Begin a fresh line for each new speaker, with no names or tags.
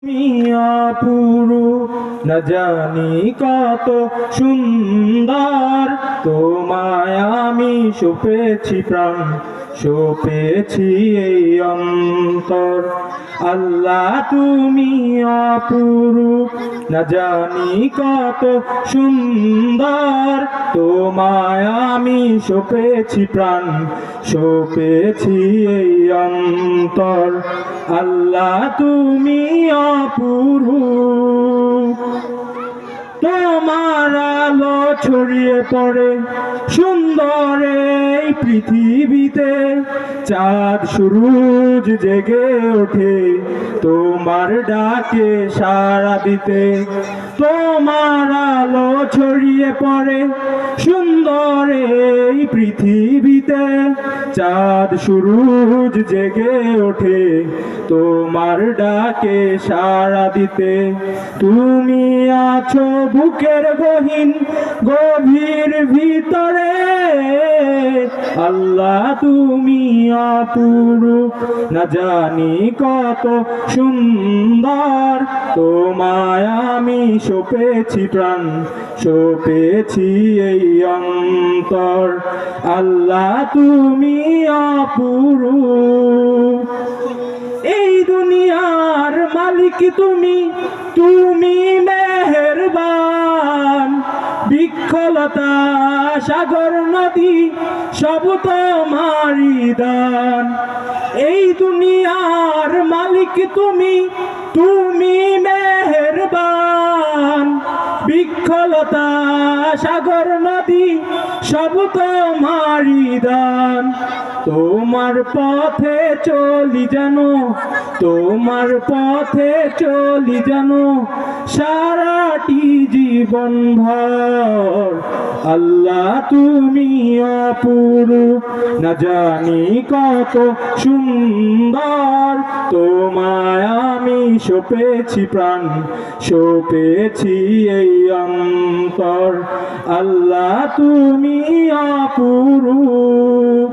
পুরু না জানি কত সুন্দর, তোমায় আমি সপেছি প্রাণ, সপেছি এই অন্তর। আল্লাহ তুমি অপরূপ, না জানি কত সুন্দর, তোমায় আমি সপেছি প্রাণ, সপেছি এই অন্তর। আল্লাহ তুমি অপরূপ, তোমার আলো ছড়িয়ে পড়ে সুন্দর এই পৃথিবীতে, চাঁদ সূরজ জেগে ওঠে তোমার ডাকে সাড়া দিতে। তোমার আলো ছড়িয়ে পড়ে সুন্দর এই পৃথিবীতে, চাঁদ সূরজ জেগে ওঠে তোমার ডাকে সাড়া দিতে। তুমি আছো বুকের গভীর ভিতরে, আল্লাহ তুমি অপরূপ, না জানি কত সুন্দর, তোমায় আমি সপেছি প্রাণ, সপেছি এই অন্তর। আল্লাহ তুমি অপরূপ, এই দুনিয়ার মালিক তুমি, তুমি মেহেরবান। বৃক্ষলতা সাগর নদী সব তোমারই দান। এই দুনিয়ার মালিক তুমি, তুমি মেহেরবান। বৃক্ষলতা সাগর নদী সব তোমারই দান। তোমার পথে চলি যেন, তোমার পথে চলি যেন সারাটি জীবন ভর। আল্লাহ তুমি অপরূপ, না জানি কত সুন্দর, তোমায় আমি সপেছি প্রাণ, সপেছি এই অন্তর। আল্লাহ তুমি অপরূপ।